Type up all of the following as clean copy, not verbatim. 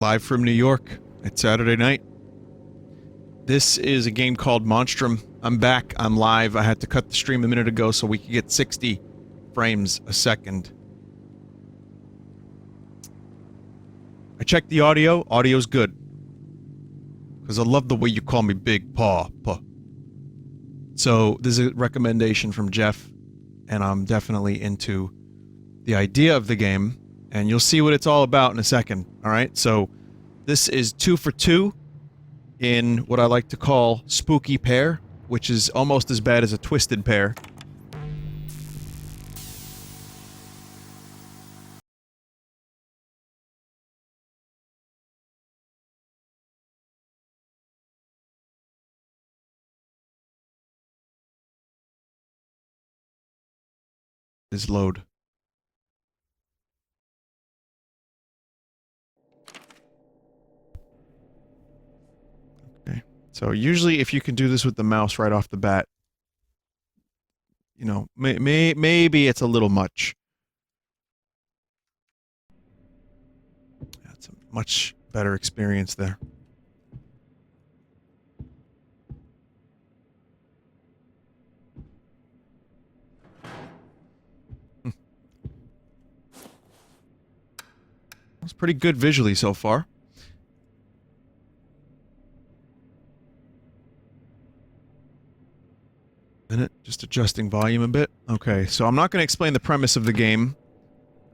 Live from New York. It's Saturday night. This is a game called Monstrum. I'm back. I'm live. I had to cut the stream a minute ago so we could get 60 frames a second. I checked the audio. Audio's good. Because I love the way you call me Big Paw. So, this is a recommendation from Jeff, and I'm definitely into the idea of the game. And you'll see what it's all about in a second, alright? So, this is 2 for 2 in what I like to call Spooky Pair, which is almost as bad as a Twisted Pair. Is load. So usually if you can do this with the mouse right off the bat, you know, maybe it's a little much. That's a much better experience there. It's pretty good visually so far. Minute, just adjusting volume a bit. Okay, so I'm not going to explain the premise of the game.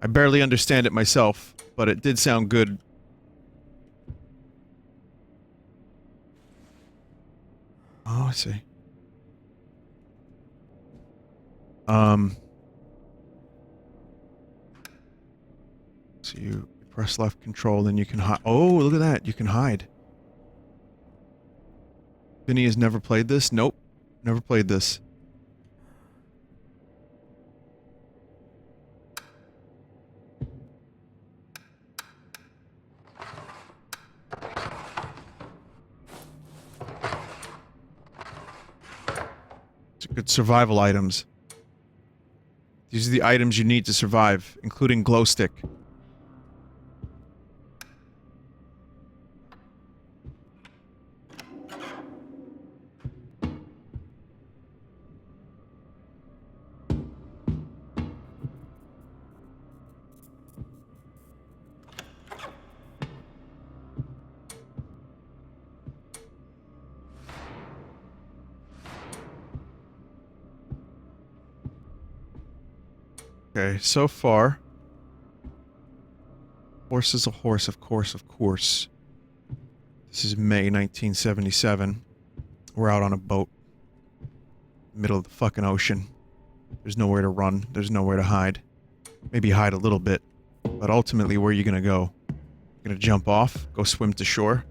I barely understand it myself, but it did sound good. Oh, I see. So you press left control, then you can hide. Oh, look at that, you can hide. Vinny has never played this? Nope. Never played this. Good survival items. These are the items you need to survive, including glow stick. Okay, so far... Horse is a horse, of course, of course. This is May 1977. We're out on a boat. Middle of the fucking ocean. There's nowhere to run. There's nowhere to hide. Maybe hide a little bit. But ultimately, where are you gonna go? Gonna jump off? Go swim to shore?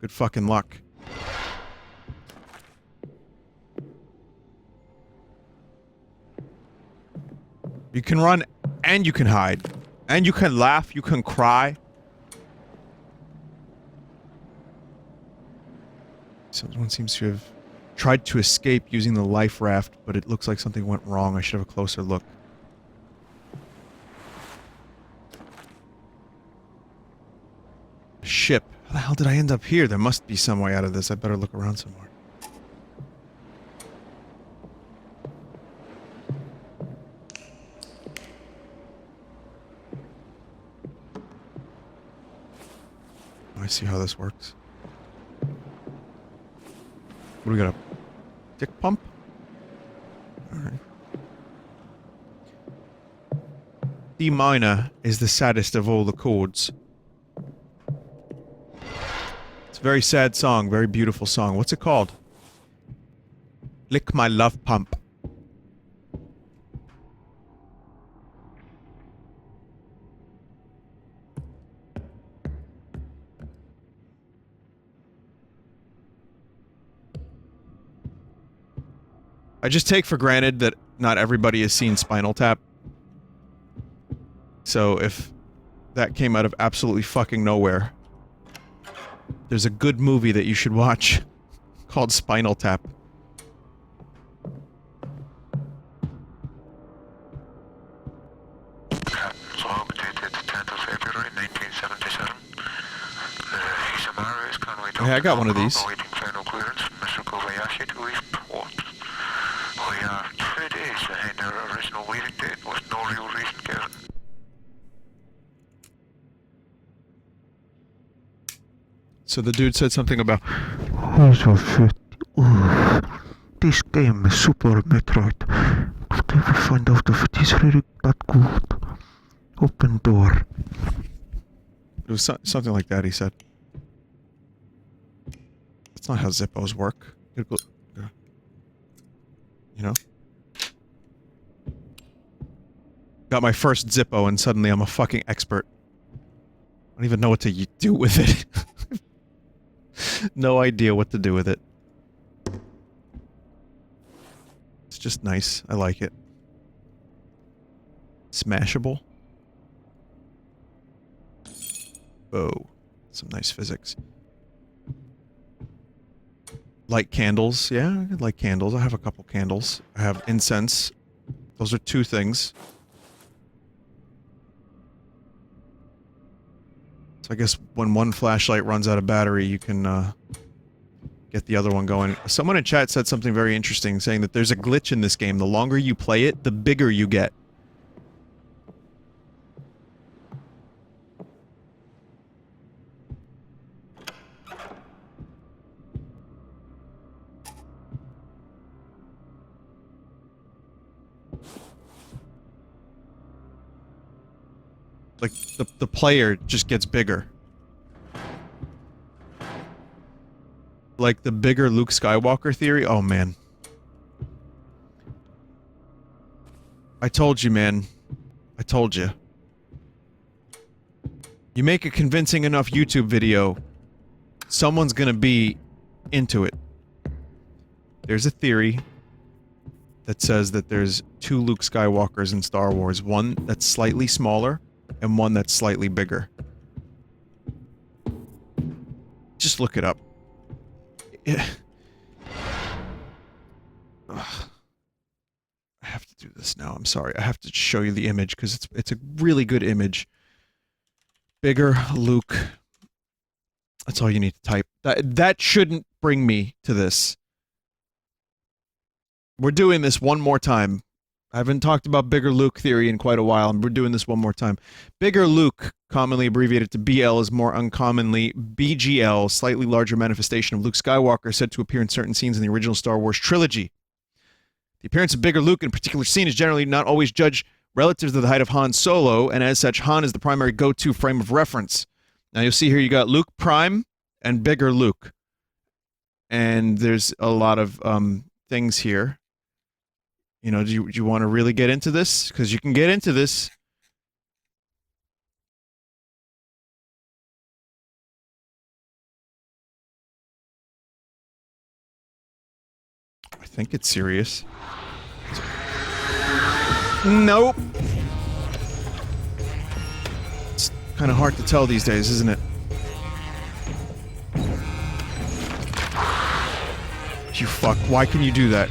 Good fucking luck. You can run, and you can hide. And you can laugh, you can cry. Someone seems to have tried to escape using the life raft, but it looks like something went wrong. I should have a closer look. Ship. How the hell did I end up here? There must be some way out of this. I better look around some more. I see how this works. What do we got? A dick pump? Alright. D minor is the saddest of all the chords. It's a very sad song, very beautiful song. What's it called? Lick My Love Pump. I just take for granted that not everybody has seen Spinal Tap. So if that came out of absolutely fucking nowhere, there's a good movie that you should watch called Spinal Tap. Located 10th of February 1977. Hey, I got one of these. Waiting final clearance from Mr. Kobayashi to report. We are 2 days behind our original leaving date with no real reason given. So the dude said something about, Oh, so shit. Ooh, this game is Super Metroid. Could ever find out if it is really that good? Open door. it was something like that, he said. That's not how Zippos work. You know? Got my first Zippo and suddenly I'm a fucking expert. I don't even know what to do with it. No idea what to do with it. It's just nice. I like it. Smashable. Oh, some nice physics. Light candles. Yeah, I like candles. I have a couple candles. I have incense. Those are 2 things. So I guess when one flashlight runs out of battery, you can, get the other one going. Someone in chat said something very interesting, saying that there's a glitch in this game. The longer you play it, the bigger you get. Like, the player just gets bigger. Like the bigger Luke Skywalker theory? Oh, man. I told you, man. I told you. You make a convincing enough YouTube video, someone's gonna be into it. There's a theory that says that there's 2 Luke Skywalkers in Star Wars. One that's slightly smaller, and one that's slightly bigger. Just look it up. I have to do this now, I'm sorry. I have to show you the image, because it's a really good image. Bigger Luke. That's all you need to type. That shouldn't bring me to this. We're doing this one more time. I haven't talked about Bigger Luke theory in quite a while, and we're doing this one more time. Bigger Luke, commonly abbreviated to BL, is more uncommonly BGL, slightly larger manifestation of Luke Skywalker, said to appear in certain scenes in the original Star Wars trilogy. The appearance of Bigger Luke in a particular scene is generally not always judged relative to the height of Han Solo, and as such, Han is the primary go-to frame of reference. Now you'll see here you got Luke Prime and Bigger Luke. And there's a lot of things here. You know, do you want to really get into this? Because you can get into this. I think it's serious. Nope. It's kind of hard to tell these days, isn't it? You fuck. Why can you do that?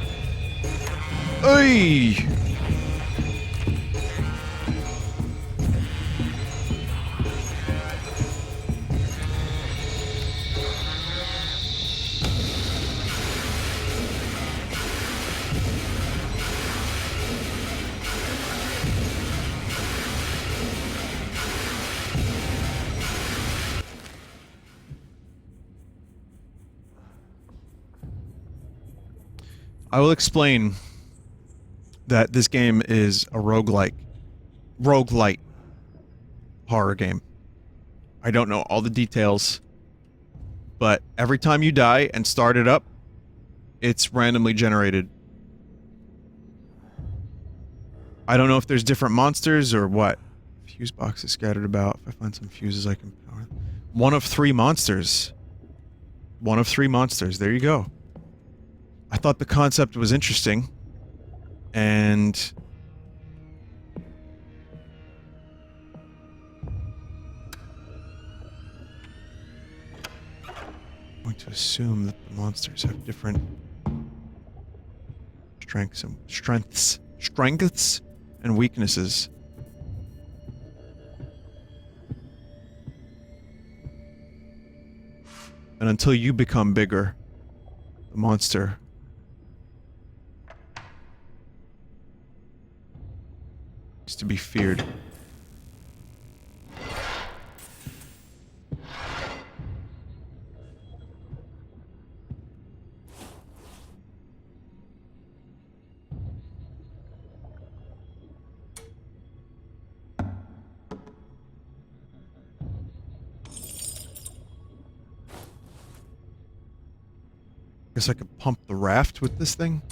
Hey! I will explain that this game is a roguelite horror game. I don't know all the details, but every time you die and start it up, it's randomly generated. I don't know if there's different monsters or what. Fuse boxes scattered about. If I find some fuses, I can power them. One of 3 monsters. One of 3 monsters. There you go. I thought the concept was interesting. And... I'm going to assume that the monsters have different... strengths and weaknesses. And until you become bigger, the monster is to be feared. Guess I could pump the raft with this thing?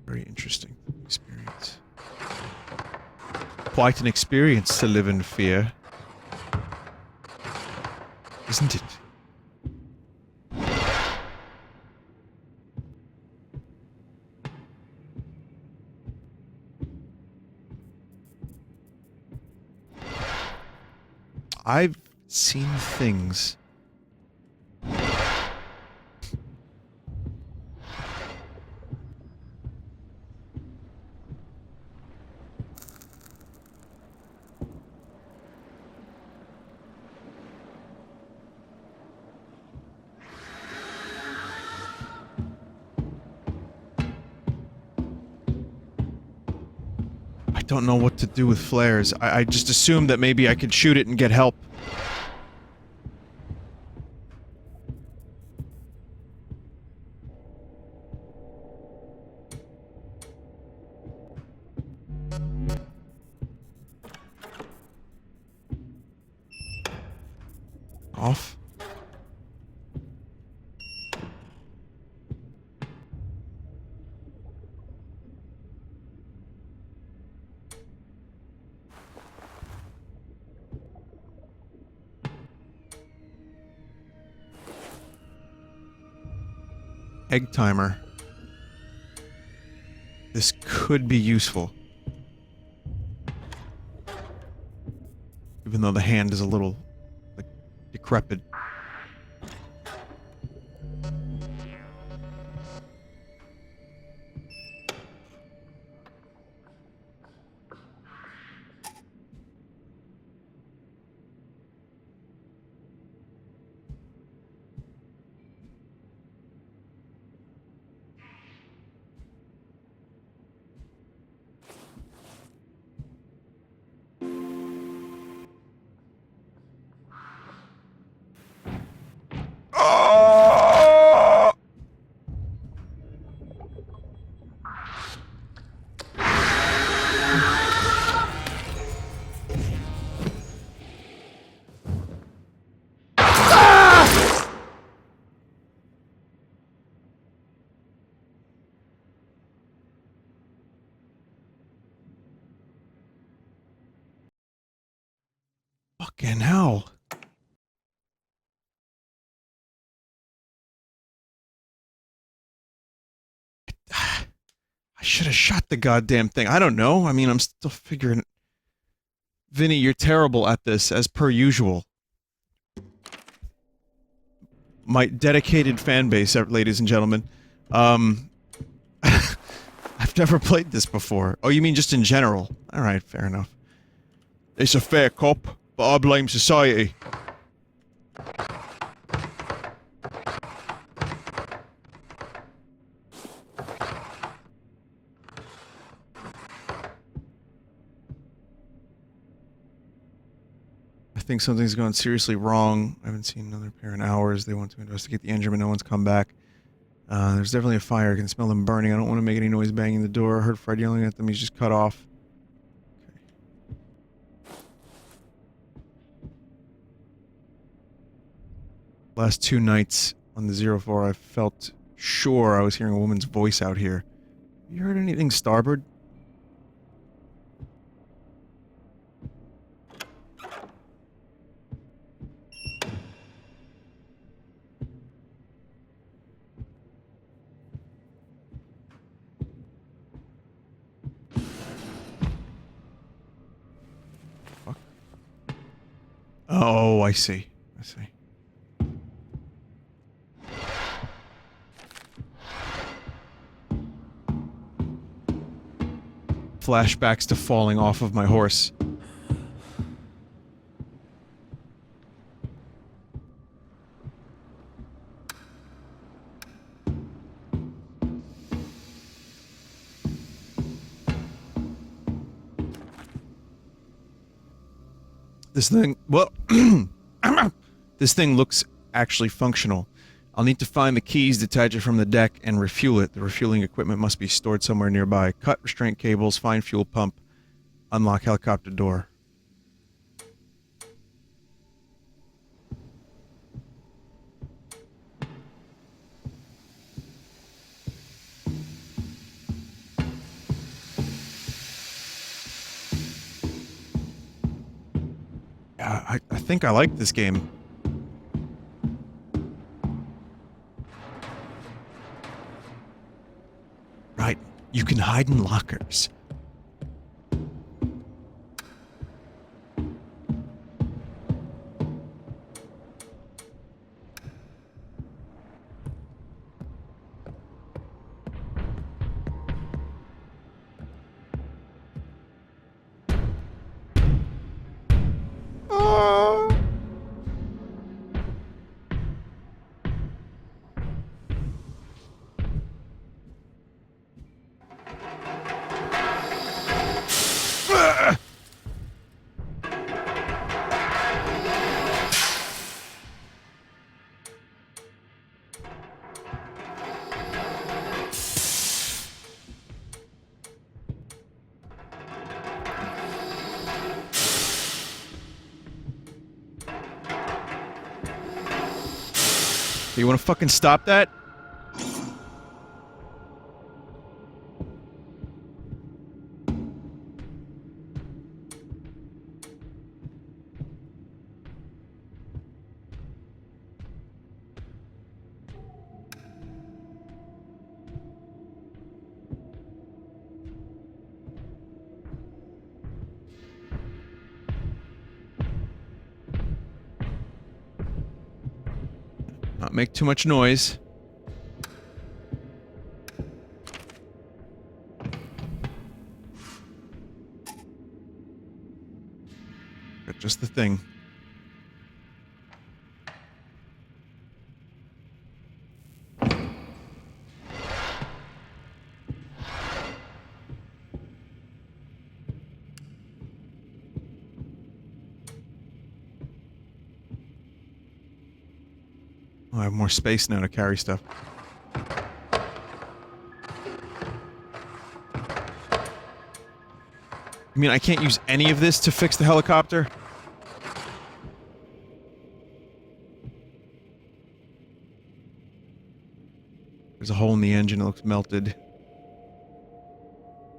Very interesting experience. Quite an experience to live in fear. Isn't it? I've seen things. I don't know what to do with flares. I just assumed that maybe I could shoot it and get help. Off. Egg timer. This could be useful. Even though the hand is a little, like, decrepit. Fucking hell. I should have shot the goddamn thing. I don't know. I mean, I'm still figuring... Vinny, you're terrible at this, as per usual. My dedicated fan base, ladies and gentlemen. I've never played this before. Oh, you mean just in general? Alright, fair enough. It's a fair cop, but I blame society. I think something's gone seriously wrong. I haven't seen another pair in hours. They want to investigate the engine, but no one's come back. There's definitely a fire. I can smell them burning. I don't want to make any noise banging the door. I heard Fred yelling at them. He's just cut off. Okay. Last 2 nights on the 04, I felt sure I was hearing a woman's voice out here. You heard anything starboard? Oh, I see. I see. Flashbacks to falling off of my horse. This thing, well, this thing looks actually functional. I'll need to find the keys, detach it from the deck, and refuel it. The refueling equipment must be stored somewhere nearby. Cut restraint cables, find fuel pump, unlock helicopter door. Yeah, I think I like this game. Right, you can hide in lockers. You wanna fucking stop that? Not make too much noise. Got just the thing. Oh, I have more space now to carry stuff. You mean I can't use any of this to fix the helicopter? There's a hole in the engine, it looks melted.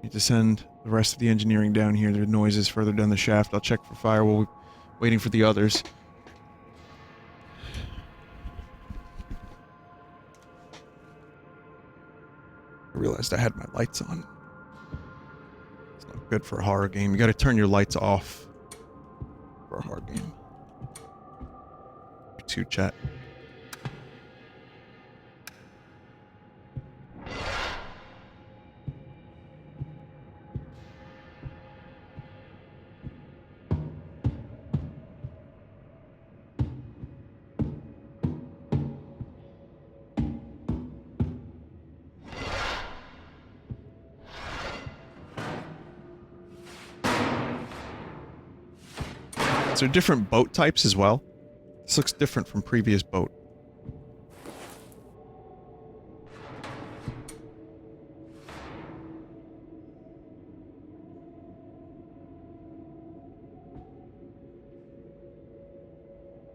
Need to send the rest of the engineering down here. There are noises further down the shaft. I'll check for fire while we're waiting for the others. I realized I had my lights on. It's not good for a horror game. You gotta turn your lights off for a horror game. To chat. Is there different boat types as well? This looks different from previous boat.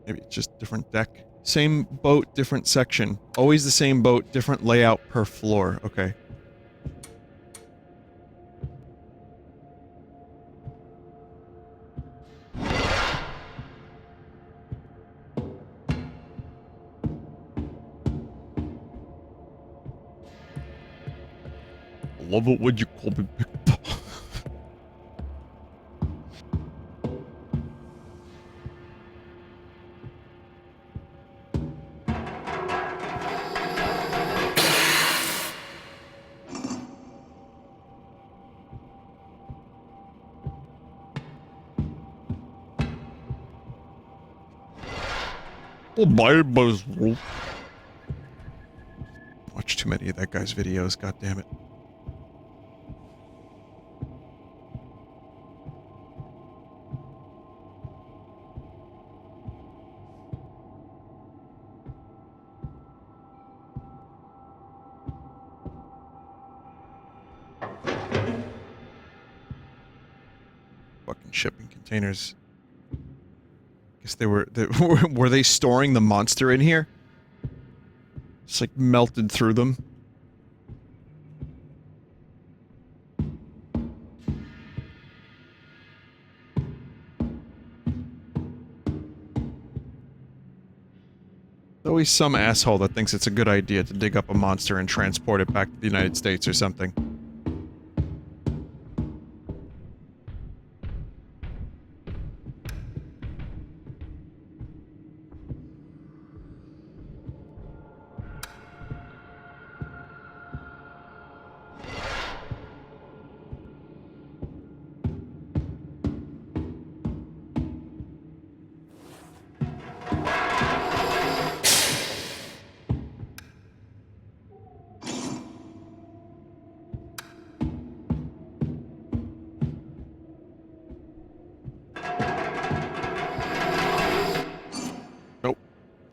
Maybe it's just different deck. Same boat, different section. Always the same boat, different layout per floor. Okay. Love it when you call me Big Papa. Watch too many of that guy's videos, god damn it. Fucking shipping containers. Guess they were were they storing the monster in here? Just like melted through them. There's always some asshole that thinks it's a good idea to dig up a monster and transport it back to the United States or something.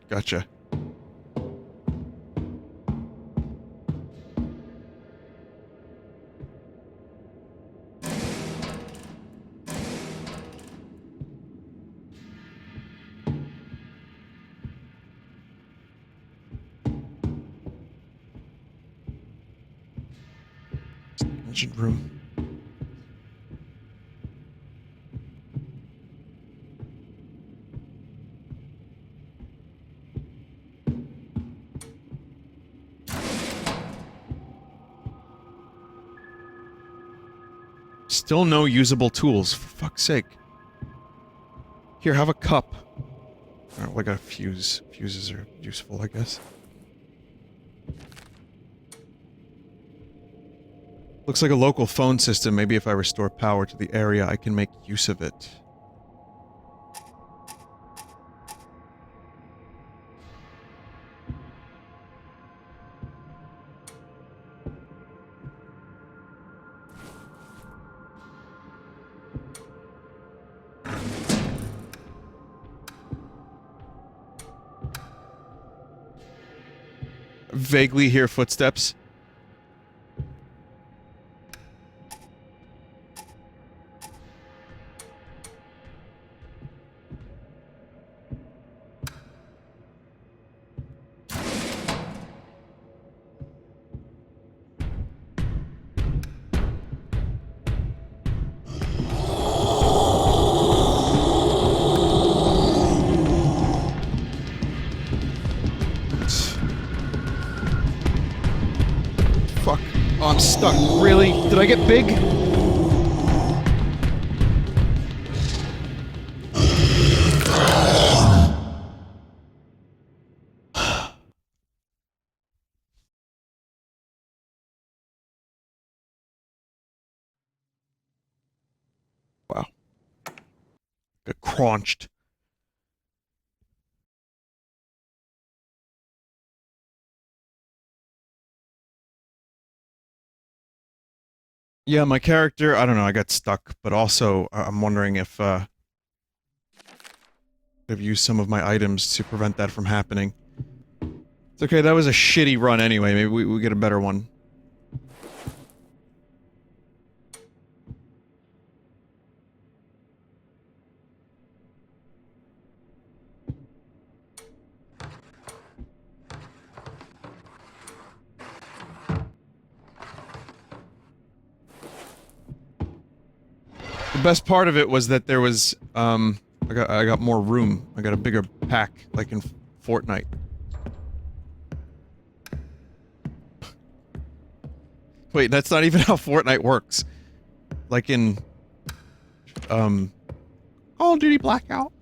Gotcha. Engine room. Still no usable tools, for fuck's sake. Here, have a cup. Alright, well, I got a fuse. Fuses are useful, I guess. Looks like a local phone system. Maybe if I restore power to the area, I can make use of it. Vaguely hear footsteps. Fuck. Oh, I'm stuck. Really? Did I get big? Wow. Got crunched. Yeah, my character, I don't know, I got stuck, but also, I'm wondering if, I've used some of my items to prevent that from happening. It's okay, that was a shitty run anyway, maybe we get a better one. The best part of it was that there was, I got more room. I got a bigger pack, like in Fortnite. Wait, that's not even how Fortnite works. Like in, Call of Duty Blackout.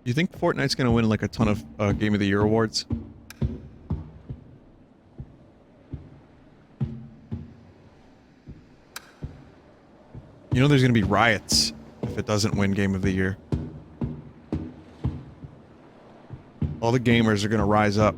You think Fortnite's gonna win, like, a ton of, Game of the Year awards? You know there's gonna be riots if it doesn't win Game of the Year. All the gamers are gonna rise up.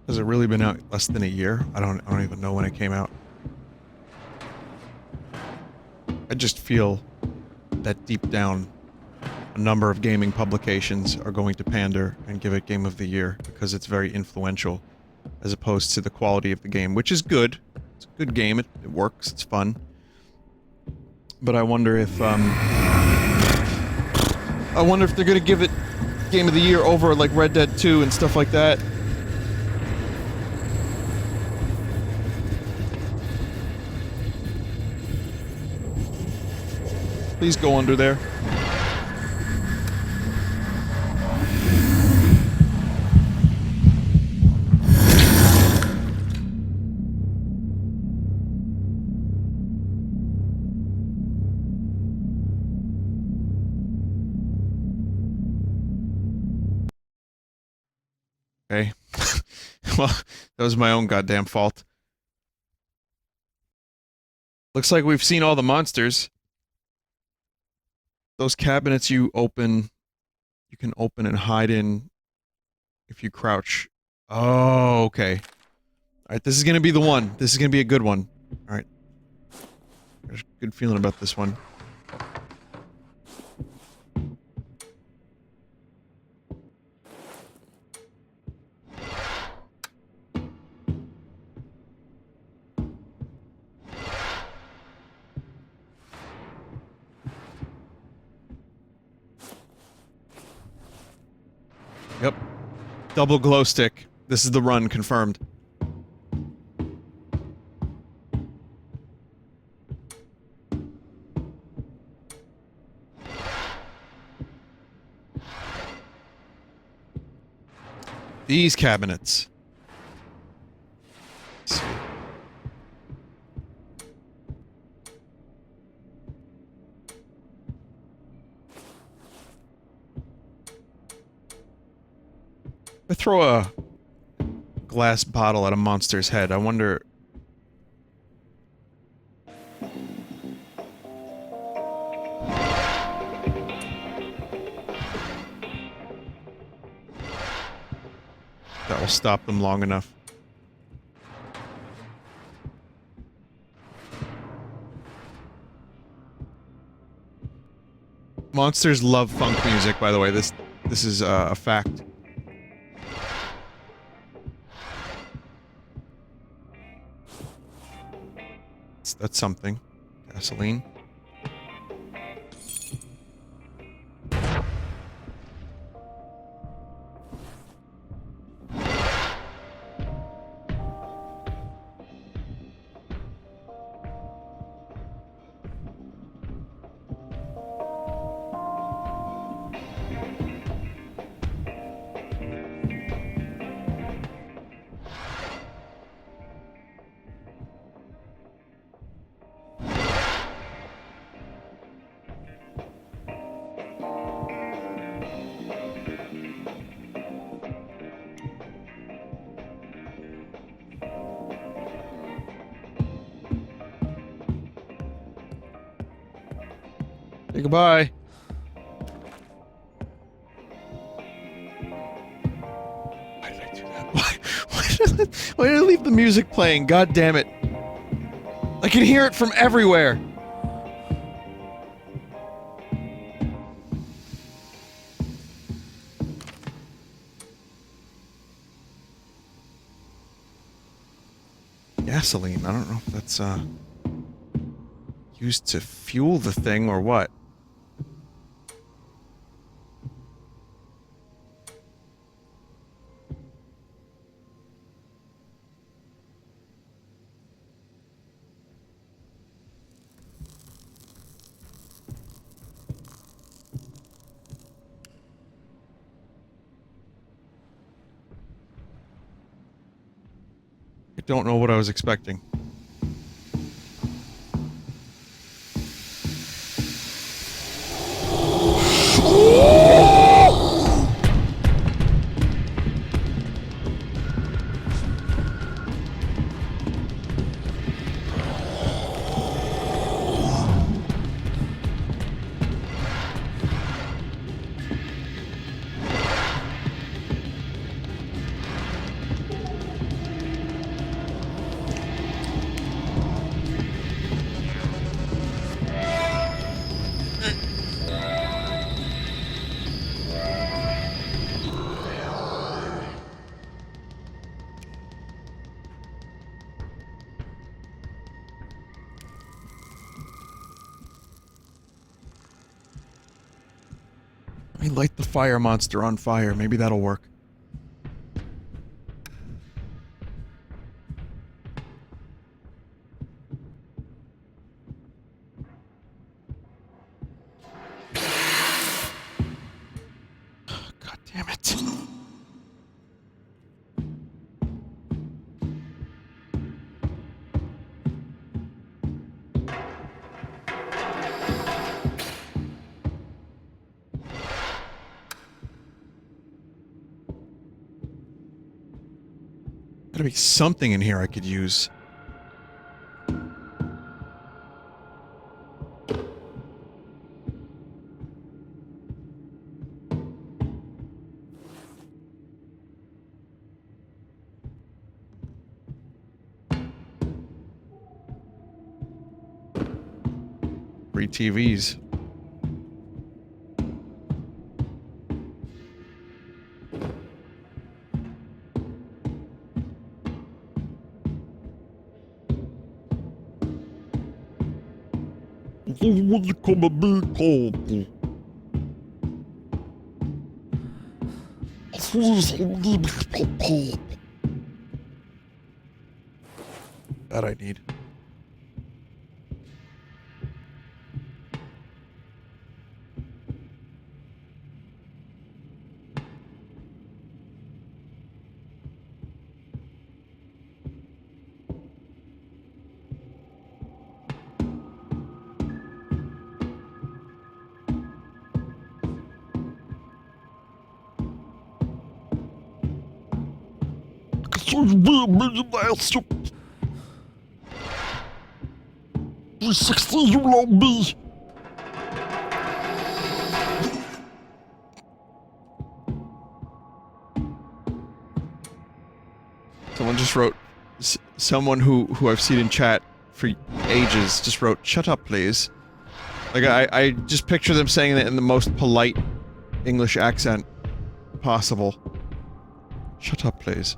Has it really been out less than a year? I don't even know when it came out. I just feel that deep down, a number of gaming publications are going to pander and give it Game of the Year because it's very influential, as opposed to the quality of the game, which is good. It's a good game, it works, it's fun. But I wonder if they're gonna give it Game of the Year over like Red Dead 2 and stuff like that. Please go under there. Okay. Well, that was my own goddamn fault. Looks like we've seen all the monsters. Those cabinets you can open and hide in if you crouch. Oh, okay. Alright, this is gonna be the one. This is gonna be a good one. Alright. There's a good feeling about this one. Yep. Double glow stick. This is the run, confirmed. These cabinets. Let's see. If I throw a glass bottle at a monster's head, I wonder... that will stop them long enough. Monsters love funk music, by the way. This is a fact. That's something. Gasoline. Say goodbye. Why did I do that? Why did I leave the music playing? God damn it. I can hear it from everywhere. Gasoline. I don't know if that's, used to fuel the thing or what. don't know what I was expecting. Let me light the fire monster on fire. Maybe that'll work. God damn it. Gotta be something in here I could use. Free TVs. What you call a big cold? That I need. Someone just wrote, someone who I've seen in chat for ages just wrote, "Shut up, please." Like, I just picture them saying it in the most polite English accent possible. Shut up, please.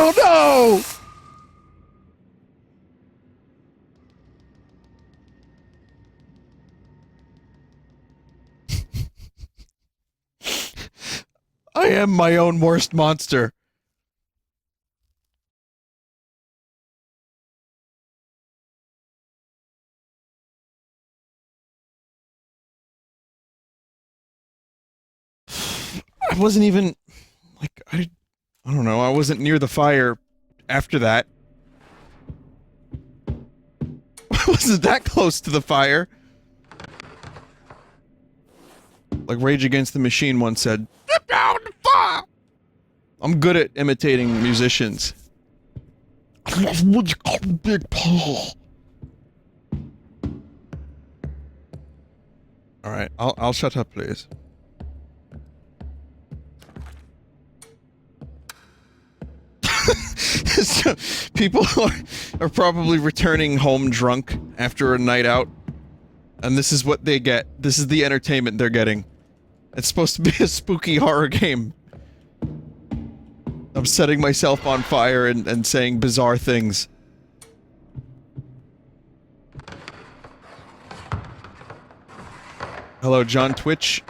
Oh no! I am my own worst monster. I wasn't even, like, I don't know, I wasn't near the fire after that. I wasn't that close to the fire. Like Rage Against the Machine once said, "Get down the fire!" I'm good at imitating musicians. Alright, I'll shut up, please. People are probably returning home drunk after a night out. And this is what they get. This is the entertainment they're getting. It's supposed to be a spooky horror game. I'm setting myself on fire and saying bizarre things. Hello, John Twitch.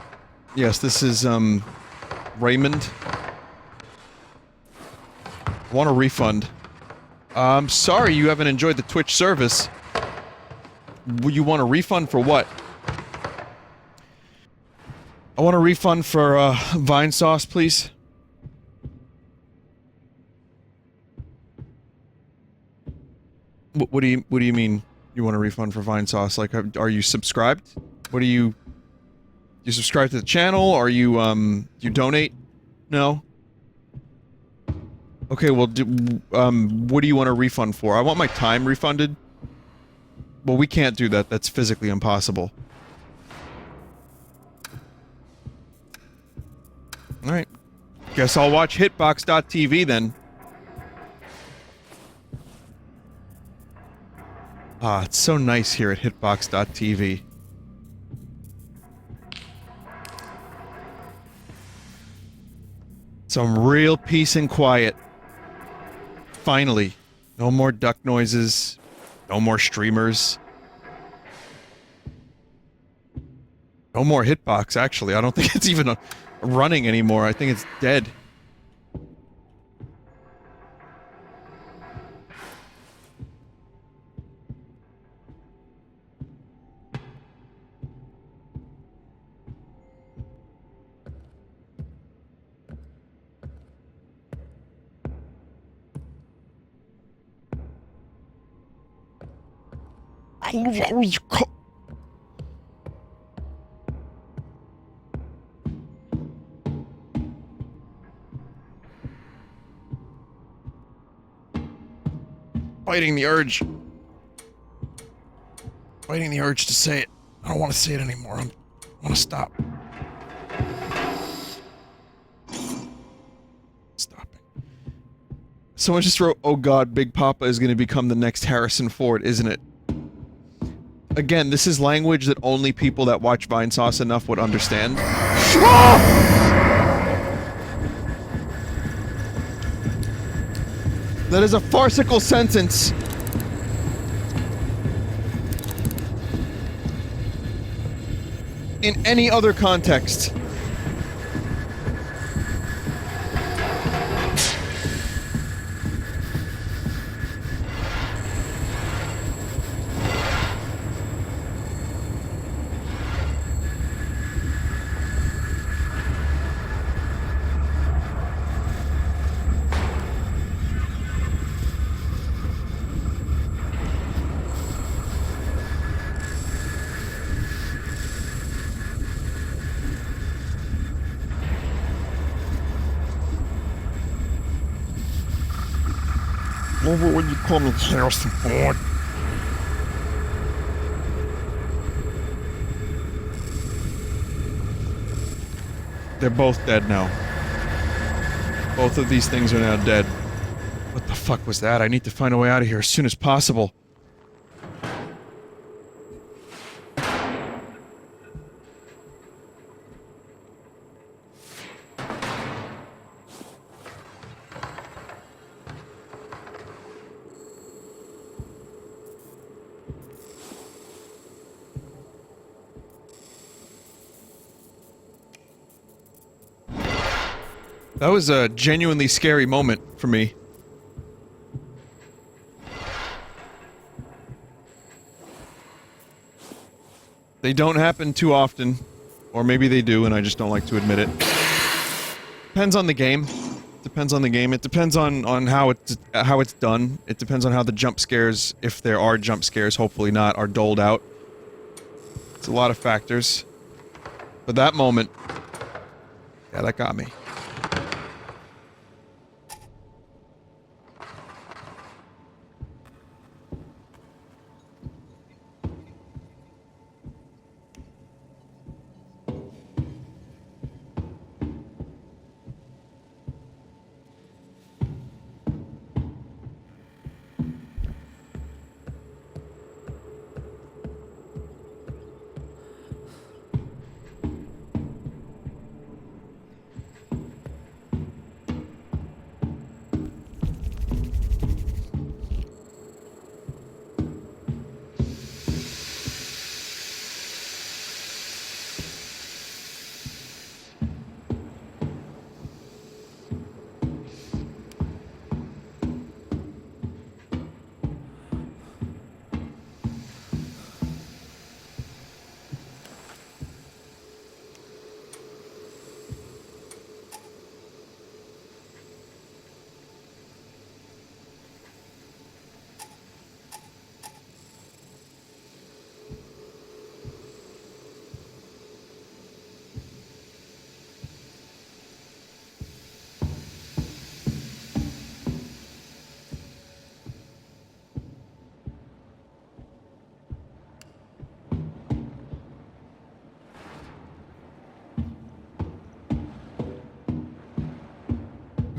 Yes, this is, Raymond. I want a refund. I'm sorry you haven't enjoyed the Twitch service. You want a refund for what? I want a refund for, Vinesauce, please. What do you mean you want a refund for Vinesauce? Like, are you subscribed? What do you subscribe to the channel? Are you, you donate? No? Okay, well, what do you want a refund for? I want my time refunded. Well, we can't do that. That's physically impossible. Alright. Guess I'll watch Hitbox.tv then. Ah, it's so nice here at Hitbox.tv. Some real peace and quiet. Finally. No more duck noises. No more streamers. No more Hitbox, actually. I don't think it's even running anymore. I think it's dead. Fighting the urge. Fighting the urge to say it. I don't want to say it anymore. I want to stop. Stopping. Someone just wrote, "Oh God, Big Papa is going to become the next Harrison Ford, isn't it?" Again, this is language that only people that watch Vinesauce enough would understand. That is a farcical sentence. In any other context. Love it when you call me Harrison Ford. They're both dead now. Both of these things are now dead. What the fuck was that? I need to find a way out of here as soon as possible. That was a genuinely scary moment for me. They don't happen too often. Or maybe they do and I just don't like to admit it. Depends on the game. Depends on the game. It depends on how it's done. It depends on how the jump scares, if there are jump scares, hopefully not, are doled out. It's a lot of factors. But that moment... yeah, that got me.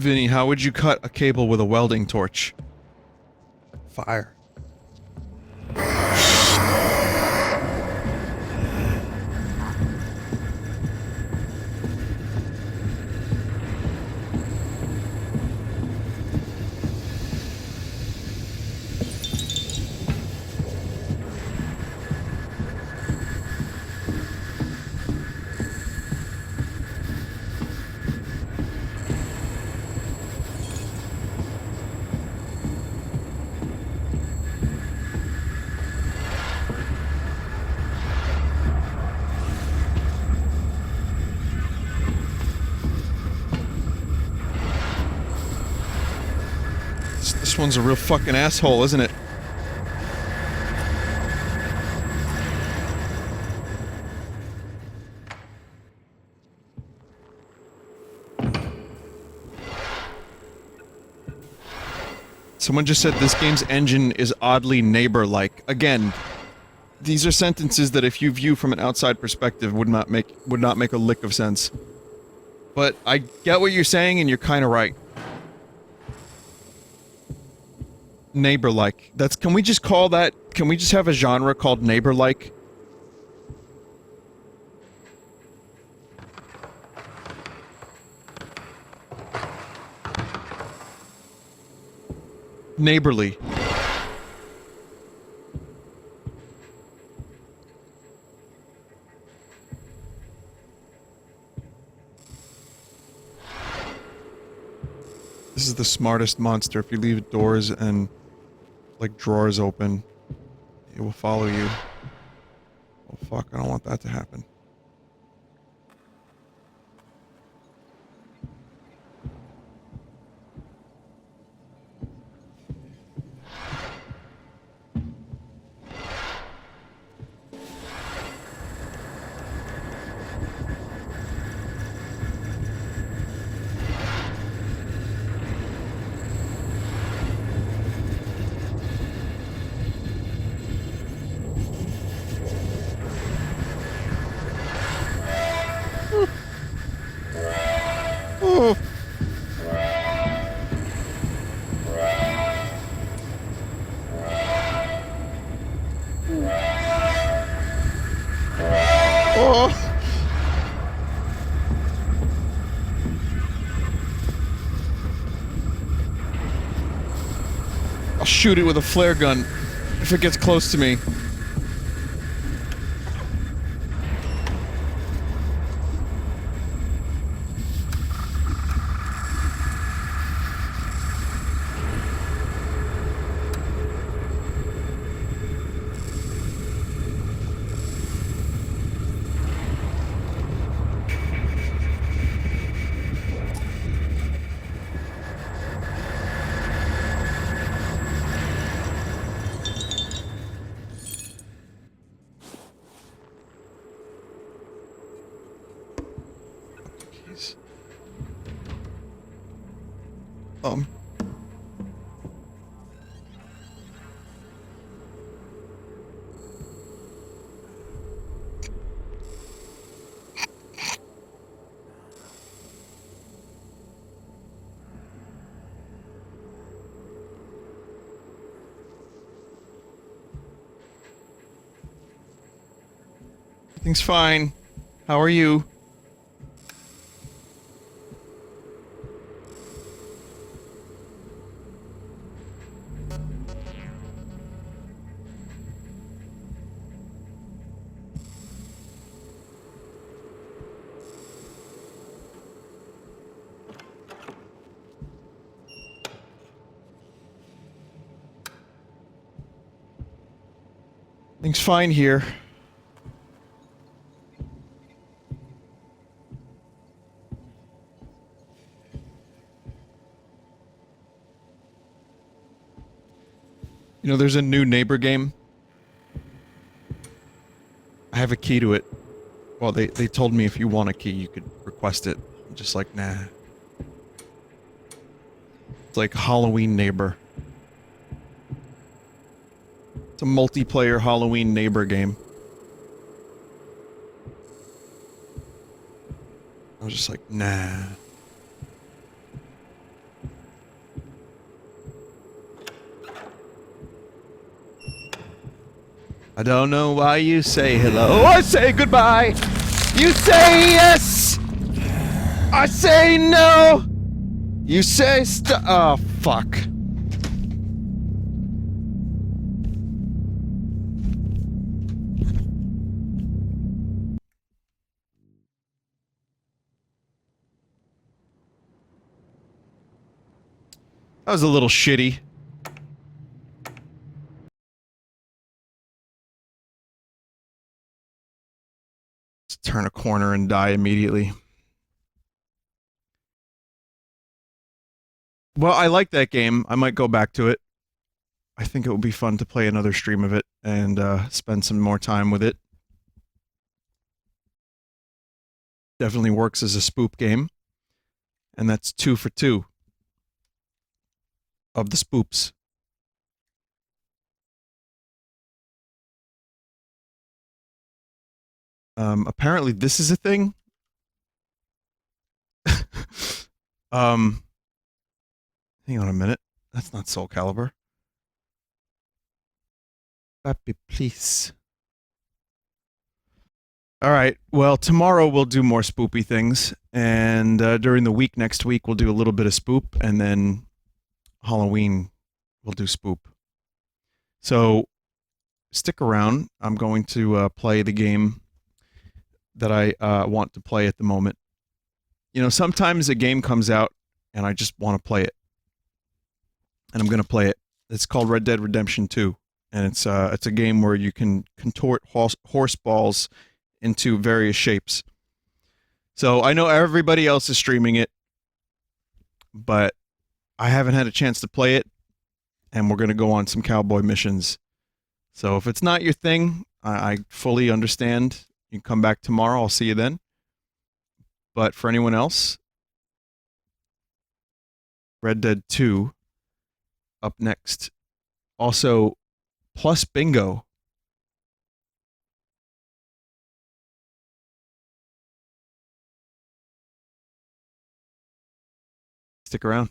Vinny, how would you cut a cable with a welding torch? Fire. This one's a real fucking asshole, isn't it? Someone just said this game's engine is oddly neighbor-like. Again, these are sentences that if you view from an outside perspective would not make a lick of sense. But I get what you're saying and you're kinda right. Neighbor-like. That's- can we just call that- can we just have a genre called neighbor-like? Neighborly. This is the smartest monster. If you leave doors and, like, drawers open, it will follow you. Oh fuck, I don't want that to happen. Oh. Oh. I'll shoot it with a flare gun if it gets close to me. Jeez. Everything's fine. How are you? Everything's fine here. You know, there's a new neighbor game. I have a key to it. Well, they told me if you want a key, you could request it. I'm just like, nah. It's like Halloween Neighbor. It's a multiplayer Halloween neighbor game. I was just like, nah. I don't know why you say hello. I say goodbye. You say yes. I say no. You say oh, fuck. That was a little shitty. Let's turn a corner and die immediately. Well, I like that game. I might go back to it. I think it would be fun to play another stream of it and spend some more time with it. Definitely works as a spoop game. And that's 2 for 2 of the spoops. Apparently this is a thing. Hang on a minute. That's not Soul Calibur. Vappy, please. Alright, well, tomorrow we'll do more spoopy things, and during the week next week we'll do a little bit of spoop, and then Halloween we'll do spoop. So, stick around. I'm going to play the game that I want to play at the moment. You know, sometimes a game comes out, and I just want to play it. And I'm going to play it. It's called Red Dead Redemption 2, and it's a game where you can contort horse balls into various shapes. So I know everybody else is streaming it, but I haven't had a chance to play it, and we're going to go on some cowboy missions. So if it's not your thing, I fully understand. You can come back tomorrow. I'll see you then. But for anyone else, Red Dead 2 up next. Also, plus bingo. Stick around.